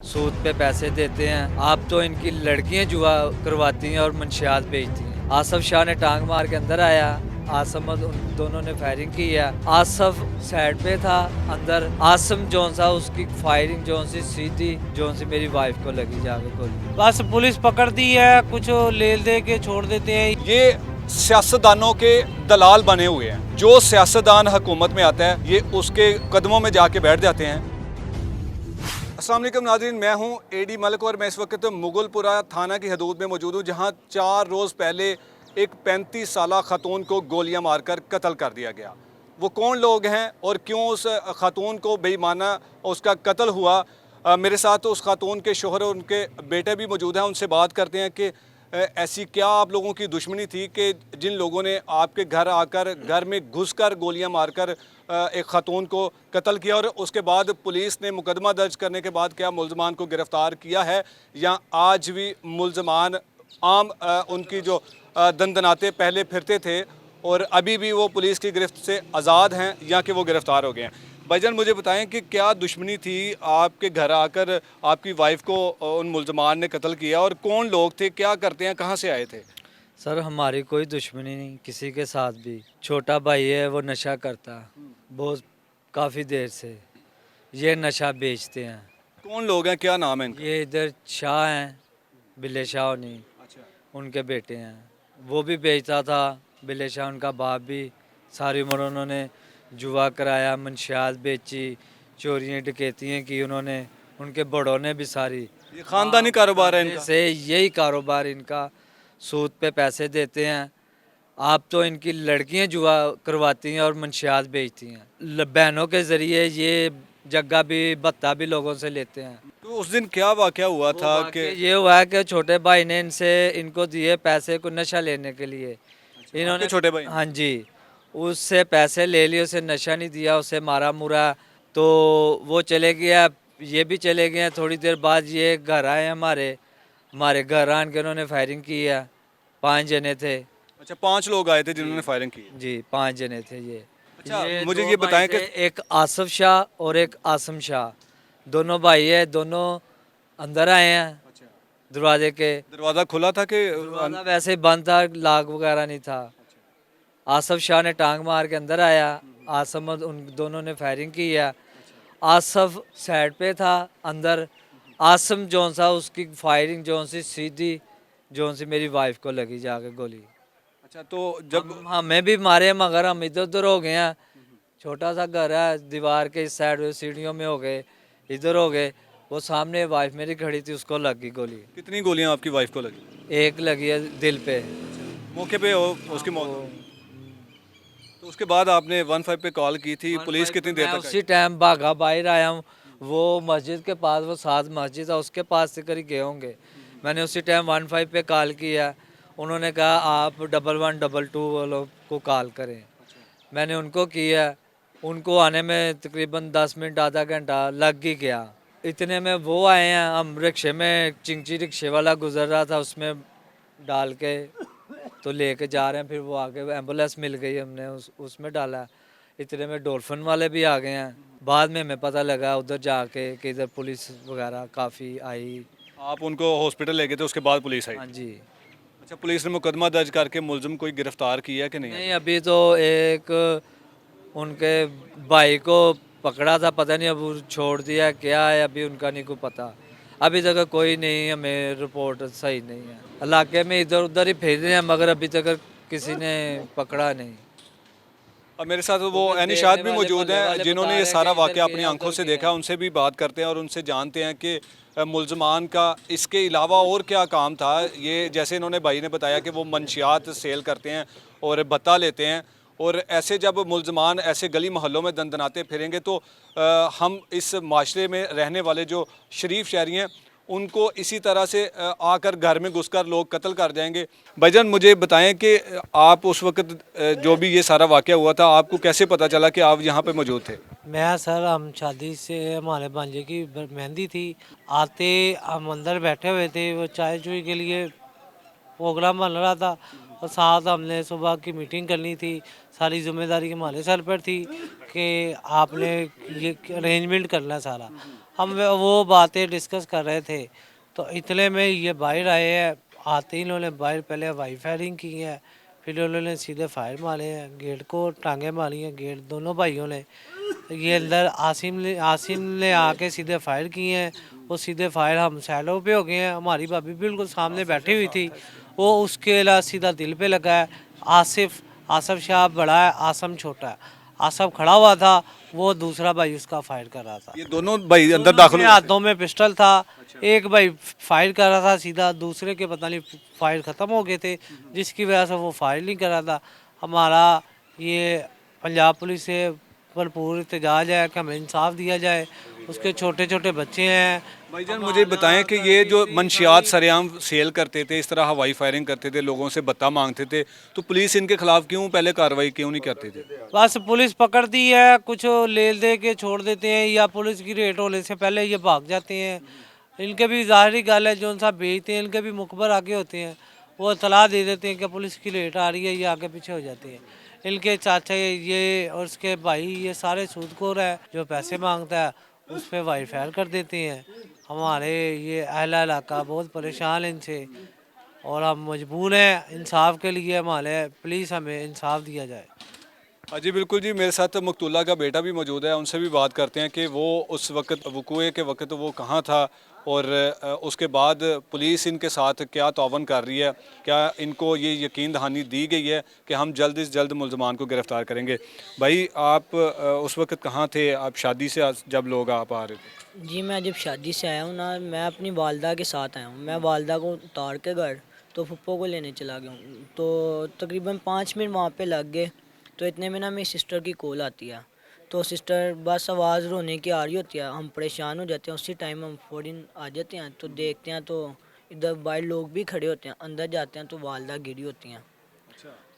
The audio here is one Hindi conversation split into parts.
सूद पे पैसे देते हैं। आप तो इनकी लड़कियां जुआ करवाती हैं और मंशियात बेचती हैं। आसफ शाह ने टांग मार के अंदर आया, आसम उन दोनों ने फायरिंग की है। आसफ साइड पे था अंदर, आसम जोन सा उसकी फायरिंग जोन सी सीधी जोन सी मेरी वाइफ को लगी जाके गोली। बस पुलिस पकड़ दी है, कुछ ले दे के छोड़ देते हैं। ये सियासतदानों के दलाल बने हुए हैं। जो सियासतदान हुकूमत में आता है ये उसके कदमों में जाके बैठ जाते हैं। अस्सलाम वालेकुम नाज़रीन, मैं हूं एडी मलिक और मैं इस वक्त मुगलपुरा थाना की हदूद में मौजूद हूं, जहां 4 रोज़ पहले एक 35 साला खतून को गोलियां मारकर कत्ल कर दिया गया। वो कौन लोग हैं और क्यों उस खतून को बेईमाना उसका कत्ल हुआ? मेरे साथ उस खातून के शोहर और उनके बेटे भी मौजूद हैं। उनसे बात करते हैं कि ऐसी क्या आप लोगों की दुश्मनी थी कि जिन लोगों ने आपके घर आकर घर में घुसकर गोलियां मारकर एक खातून को कत्ल किया, और उसके बाद पुलिस ने मुकदमा दर्ज करने के बाद क्या मुलजमान को गिरफ़्तार किया है, या आज भी मुलजमान आम उनकी जो दंदनाते पहले फिरते थे और अभी भी वो पुलिस की गिरफ्त से आज़ाद हैं, या कि वो गिरफ़्तार हो गए हैं? भाईजान मुझे बताएं कि क्या दुश्मनी थी आपके घर आकर आपकी वाइफ को उन मुलजमान ने कत्ल किया, और कौन लोग थे, क्या करते हैं, कहाँ से आए थे? सर हमारी कोई दुश्मनी नहीं किसी के साथ भी। छोटा भाई है, वो नशा करता बहुत काफ़ी देर से, ये नशा बेचते हैं। कौन लोग हैं, क्या नाम है इनका? ये इधर शाह हैं, बिल्ले शाह नहीं, अच्छा, उनके बेटे हैं। वो भी बेचता था, बिल्ले शाह उनका बाप भी। सारी उम्र उन्होंने जुआ कराया, मंशियात बेची, चोरियाँ डकैतियाँ की उन्होंने, उनके बड़ों ने भी सारी। ये ख़ानदानी कारोबार है इनका? से यही कारोबार इनका, सूद पे पैसे देते हैं। आप तो इनकी लड़कियां जुआ करवाती हैं और मंशियात बेचती हैं। बहनों के ज़रिए ये जग्गा भी भत्ता भी लोगों से लेते हैं। तो उस दिन क्या वाक़या हुआ था वो कि वाकई ये हुआ है कि छोटे भाई ने इनको दिए पैसे को नशा लेने के लिए। आपके छोटे भाई? हाँ जी, उससे पैसे ले लिए, उसे नशा नहीं दिया, उसे मारा मुरा, तो वो चले गया, ये भी चले गए। थोड़ी देर बाद ये घर आए हमारे हमारे घर आन के उन्होंने फायरिंग की है। 5 जने थे। अच्छा, 5 लोग आए थे जिन्होंने फायरिंग की? जी 5 जने थे ये। अच्छा, ये मुझे 2 ये भाई बताएं थे, कि एक आसिफ शाह और एक आसम शाह, दोनों भाई है। दोनों अंदर आए हैं अच्छा, दरवाजे के। दरवाज़ा खुला था कि दरवाजा वैसे ही बंद था, लाग वगैरह नहीं था। आसिफ शाह ने टांग मार के अंदर आया, आसम उन दोनों ने फायरिंग की है। आसफ साइड पे था अंदर, आसम जोन सा उसकी फायरिंग जोन सी सीधी जोन सी मेरी वाइफ को लगी जाके गोली। अच्छा, तो जब हमें भी मारे मगर हम इधर उधर हो गए हैं। छोटा सा घर है, दीवार के इस साइड सीढ़ियों में हो गए, इधर हो गए। वो सामने वाइफ मेरी खड़ी थी, उसको लगी गोली। कितनी गोलियां आपकी वाइफ को लगी? एक लगी है दिल पे। मौके पे उसकी मौत हो गई। तो उसके बाद आपने 15 पे कॉल की थी, पुलिस कितनी देर मैं तक आई? उसी टाइम भागा बाहर आया हूँ। वो मस्जिद के पास, वो साथ मस्जिद है, उसके पास से करीब गए होंगे। मैंने उसी टाइम 15 पे कॉल किया। उन्होंने कहा आप 1112 वालों को कॉल करें। मैंने उनको किया, उनको आने में तकरीबन 10 मिनट आधा घंटा लग ही गया। इतने में वो आए हैं, हम रिक्शे में, चिंची रिक्शे वाला गुजर रहा था, उसमें डाल के तो लेके जा रहे हैं। फिर वो आगे एम्बुलेंस मिल गई, हमने उसमें डाला। इतने में डॉल्फिन वाले भी आ गए हैं। बाद में हमें पता लगा उधर जाके कि इधर पुलिस वगैरह काफ़ी आई। आप उनको हॉस्पिटल ले गए थे, उसके बाद पुलिस आई? हाँ जी। अच्छा, पुलिस ने मुकदमा दर्ज करके मुलजिम कोई गिरफ्तार किया कि नहीं? नहीं अभी तो एक उनके भाई को पकड़ा था, पता नहीं अब वो छोड़ दिया क्या है, अभी उनका नहीं को पता। अभी तक कोई नहीं, हमें रिपोर्ट सही नहीं है। इलाके में इधर उधर ही फिर रहे हैं मगर अभी तक किसी ने पकड़ा नहीं। और मेरे साथ वो क्योंकि एनिशाद देखने भी वाले मौजूद मोहल्ले हैं वाले जिन्होंने बता ये रहे हैं सारा कि इधर वाक़या गए अपनी हैं, आंखों उधर से गए देखा। हैं। उनसे भी बात करते हैं और उनसे जानते हैं कि मुलजमान का इसके अलावा और क्या काम था। ये जैसे इन्होंने भाई ने बताया कि वो मंशियात सेल करते हैं और भत्ता लेते हैं, और ऐसे जब मुलजमान ऐसे गली मोहल्लों में दंदनाते फिरेंगे तो हम इस माशरे में रहने वाले जो शरीफ शहरी हैं उनको इसी तरह से आकर घर में घुसकर लोग कत्ल कर जाएंगे। भाईजान मुझे बताएं कि आप उस वक्त जो भी ये सारा वाक़या हुआ था, आपको कैसे पता चला कि आप यहाँ पे मौजूद थे? मैं सर, हम शादी से, हमारे भांजे की मेहंदी थी। आते हम अंदर बैठे हुए थे, वो चाय चुई के लिए प्रोग्राम बन रहा था, और साथ हमने सुबह की मीटिंग करनी थी। सारी जिम्मेदारी हमारे सर पर थी कि आपने ये अरेंजमेंट करना है सारा। हम वो बातें डिस्कस कर रहे थे, तो इतने में ये बाहर आए हैं। आते ही इन्होंने बाहर पहले हवाई फायरिंग की है, फिर उन्होंने सीधे फायर मारे हैं, गेट को टांगे मारी हैं, गेट दोनों भाइयों ने। ये अंदर आसिम ने आके सीधे फायर किए हैं। वो सीधे फायर हम साइडों पे हो गए हैं। हमारी भाभी बिल्कुल सामने बैठी हुई थी, वो उसके अलावा सीधा दिल पे लगा है। आसिफ शाह बड़ा है, आसम छोटा है। आसम खड़ा हुआ था, वो दूसरा भाई उसका फायर कर रहा था। ये दोनों भाई अंदर दोनों दाखिल के हुए? हाथों में पिस्टल था। एक भाई फायर कर रहा था सीधा, दूसरे के पता नहीं फायर ख़त्म हो गए थे, जिसकी वजह से वो फायर नहीं कर रहा था। हमारा ये पंजाब पुलिस से भरपूर एहतजाज है कि हमें इंसाफ दिया जाए। उसके छोटे छोटे बच्चे हैं। भाईजान मुझे बताएं कि ये जो मंशियात सरेआम सेल करते थे, इस तरह हवाई फायरिंग करते थे, लोगों से भत्ता मांगते थे, तो पुलिस इनके खिलाफ क्यों पहले कार्रवाई क्यों नहीं करती थी? बस पुलिस पकड़ती है, कुछ ले दे के छोड़ देते हैं, या पुलिस की रेट होने से पहले ये भाग जाते हैं। इनके भी ज़ाहिरी गल है, जो उनसा बेचते हैं, इनके भी मुखबर आगे होते हैं। वो इतला दे देते हैं कि पुलिस की रेट आ रही है, ये आगे पीछे हो जाते हैं। इनके चाचा ये और उसके भाई ये सारे सूदखोर है। जो पैसे मांगता है उस पर वाई फायर कर देते हैं। हमारे ये अहला इलाका बहुत परेशान है इनसे, और हम मजबूर हैं इंसाफ के लिए। हमारे प्लीज़ हमें इंसाफ दिया जाए। हाँ जी बिल्कुल जी, मेरे साथ मकतूला का बेटा भी मौजूद है, उनसे भी बात करते हैं कि वो उस वक्त वकूए के वक्त वो कहाँ था और उसके बाद पुलिस इनके साथ क्या तावन कर रही है, क्या इनको ये यकीन दहानी दी गई है कि हम जल्द से जल्द मुलजमान को गिरफ़्तार करेंगे। भाई आप उस वक्त कहाँ थे? आप शादी से जब लोग आप आ रहे थे? जी मैं जब शादी से आया हूँ ना, मैं अपनी वालदा के साथ आया हूँ। मैं वालदा को उतार के घर तो फुप्पो को लेने चला गया हूँ। तो तकरीबन 5 मिनट वहाँ पे लग गए। तो इतने में ना मेरी सिस्टर की कॉल आती है। तो सिस्टर बस आवाज़ रोने की आ रही होती है, हम परेशान हो जाते हैं। उसी टाइम हम फ़ौरन आ जाते हैं। तो देखते हैं तो इधर बाहर लोग भी खड़े होते हैं। अंदर जाते हैं तो वालदा गिरी होती हैं।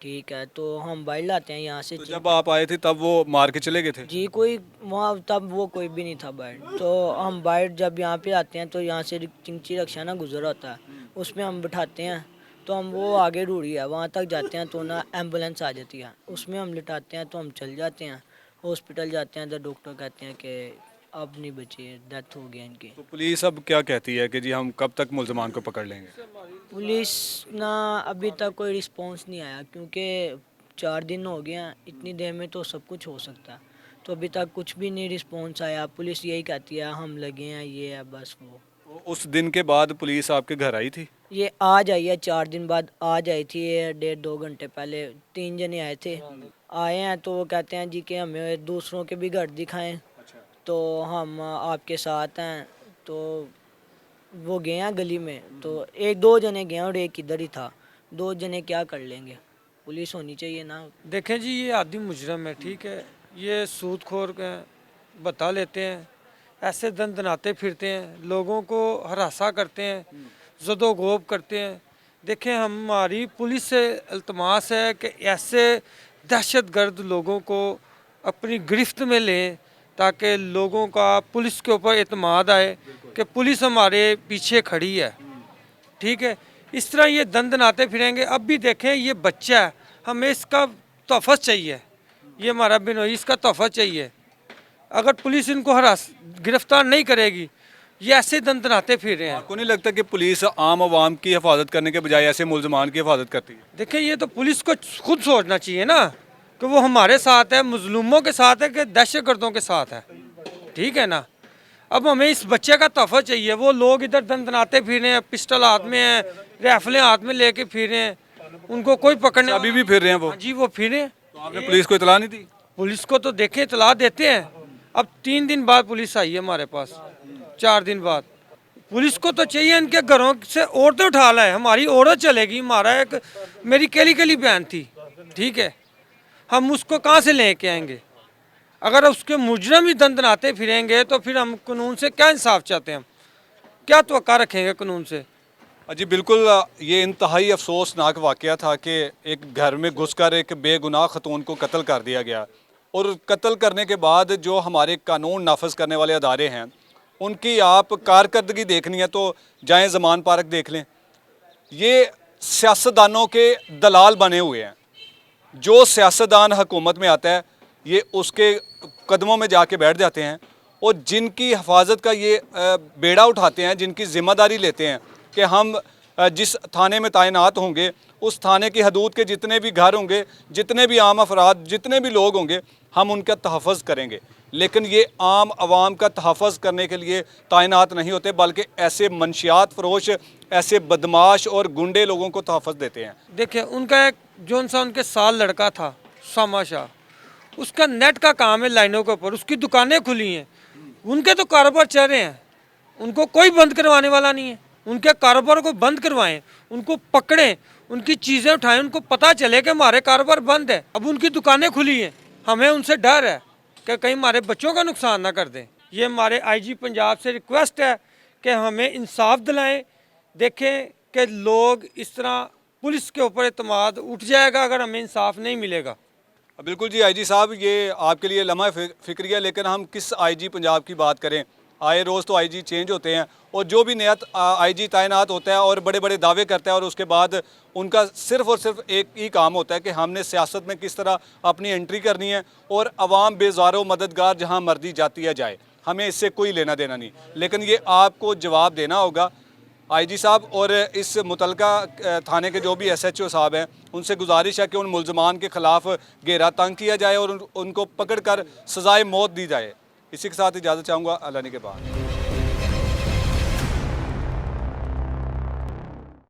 ठीक है, तो हम बाहर लाते हैं यहाँ से। तो जब आप आए थे तब वो मार के चले गए थे? जी कोई वहाँ तब वो कोई भी नहीं था बाहर। तो हम बाहर जब यहाँ पे आते हैं तो यहाँ से चिंची रक्षा ना गुजर होता है, उसमें हम बिठाते हैं। तो हम वो आगे ढूंढी है, वहाँ तक जाते हैं तो ना एम्बुलेंस आ जाती है, उसमें हम लिटाते हैं। तो हम चल जाते हैं, हॉस्पिटल जाते हैं तो डॉक्टर कहते हैं कि अब नहीं बची है, डेथ हो गई इनकी। तो पुलिस अब क्या कहती है कि जी हम कब तक मुलजमान को पकड़ लेंगे? पुलिस ना अभी तक कोई रिस्पांस नहीं आया, क्योंकि 4 दिन हो गए हैं। इतनी देर में तो सब कुछ हो सकता है। तो अभी तक कुछ भी नहीं रिस्पांस आया। पुलिस यही कहती है हम लगे हैं, ये है बस। वो उस दिन के बाद पुलिस आपके घर आई थी? ये आज आई है, 4 दिन बाद आज आई थी। ये 1.5-2 घंटे पहले 3 जने आए थे। आए हैं तो वो कहते हैं जी कि हमें दूसरों के भी घर दिखाएं, तो हम आपके साथ हैं। तो वो गए हैं गली में, तो 1-2 जने गए और एक इधर ही था। 2 जने क्या कर लेंगे? पुलिस होनी चाहिए ना। देखें जी, ये आदि मुजरम है, ठीक है। ये सूदखोर के बता लेते हैं, ऐसे दनाते फिरते हैं, लोगों को हरासा करते हैं, ज़दोगोब करते हैं। देखें, हमारी पुलिस से इल्तमास है कि ऐसे दहशतगर्द लोगों को अपनी गिरफ्त में लें, ताकि लोगों का पुलिस के ऊपर एतमाद आए कि पुलिस हमारे पीछे खड़ी है, ठीक है। इस तरह ये दनाते फिरेंगे। अब भी देखें, ये बच्चा है, हमें इसका तोहफ़ा चाहिए। ये हमारा बिनोई, इसका तोहफ़ा चाहिए। अगर पुलिस इनको गिरफ्तार नहीं करेगी, ये ऐसे दनाते फिर रहे हैं। आपको नहीं लगता कि पुलिस आम आवाम की हिफाजत करने के बजाय ऐसे मुलजमान की हिफाजत करती है? देखिए, ये तो पुलिस को खुद सोचना चाहिए ना कि वो हमारे साथ है, मजलूमों के साथ है कि दहशतगर्दों के साथ है, ठीक है ना। अब हमें इस बच्चे का तोहफ़ा चाहिए। वो लोग इधर दनाते फिर रहे हैं, पिस्टल हाथ में है, राइफलें हाथ में लेके फिर रहे हैं, उनको कोई पकड़ने। अभी भी फिर रहे हैं वो? हाँ जी, वो फिर रहे हैं। तो आपने पुलिस को इतला नहीं दी? पुलिस को तो देखें, इतला देते हैं। अब 3 दिन बाद पुलिस आई है हमारे पास, 4 दिन बाद। पुलिस को तो चाहिए इनके घरों से औरतें उठा लाए। हमारी औरत चलेगी, हमारा एक मेरी केली बहन थी, ठीक है, हम उसको कहाँ से लेके आएंगे? अगर उसके मुजरम ही दनाते फिरेंगे तो फिर हम कानून से क्या इंसाफ चाहते हैं? हम क्या तवक्का रखेंगे कानून से? जी बिल्कुल, ये इंतहाई अफसोसनाक वाक़या था कि एक घर में घुसकर एक बेगुनाह खतून को कत्ल कर दिया गया, और कत्ल करने के बाद जो हमारे कानून नाफज करने वाले अदारे हैं उनकी आप कारकर्दगी देखनी है तो जाएं ज़मान पार्क देख लें। ये सियासतदानों के दलाल बने हुए हैं। जो सियासतदान हुकूमत में आता है ये उसके कदमों में जाके बैठ जाते हैं और जिनकी हिफाजत का ये बेड़ा उठाते हैं, जिनकी ज़िम्मेदारी लेते हैं कि हम जिस थाने में तैनात होंगे उस थाने की हदूद के जितने भी घर होंगे, जितने भी आम अफराद, जितने भी लोग होंगे, हम उनका तहफ़्फ़ुज़ करेंगे। लेकिन ये आम आवाम का तहफ़्फ़ुज़ करने के लिए तैनात नहीं होते, बल्कि ऐसे मंशियात फ़रोश, ऐसे बदमाश और गुंडे लोगों को तहफ़्फ़ुज़ देते हैं। देखिए उनका एक जोन सा उनके साल लड़का था सामा शाह, उसका नेट का काम है लाइनों के ऊपर, उसकी दुकानें खुली हैं, उनके तो कारोबार चल रहे हैं, उनको कोई बंद करवाने वाला नहीं है। उनके कारोबार को बंद करवाएं, उनको पकड़ें, उनकी चीज़ें उठाएं, उनको पता चले कि हमारे कारोबार बंद है, अब उनकी दुकानें खुली हैं, हमें उनसे डर है कि कहीं हमारे बच्चों का नुकसान ना कर दें। ये हमारे आईजी पंजाब से रिक्वेस्ट है कि हमें इंसाफ दिलाएं। देखें कि लोग इस तरह पुलिस के ऊपर एतमाद उठ जाएगा अगर हमें इंसाफ नहीं मिलेगा। बिल्कुल जी आईजी साहब, ये आपके लिए लम्हा फ़िक्रिया, लेकिन हम किस आईजी पंजाब की बात करें? आए रोज़ तो आईजी चेंज होते हैं और जो भी नया आईजी तैनात होता है और बड़े बड़े दावे करता है और उसके बाद उनका सिर्फ़ और सिर्फ एक ही काम होता है कि हमने सियासत में किस तरह अपनी एंट्री करनी है और अवाम बेज़ारो मददगार जहाँ मर्जी जाती है जाए, हमें इससे कोई लेना देना नहीं। लेकिन ये आपको जवाब देना होगा आईजी साहब, और इस मुतलका थाने के जो भी SHO साहब हैं उनसे गुजारिश है कि उन मुल्ज़मान के ख़िलाफ़ घेरा तंग किया जाए और उनको पकड़ कर सज़ाए मौत दी जाए। इसी के साथ इजाज़त चाहूँगा, अल्लाह ने के बाद।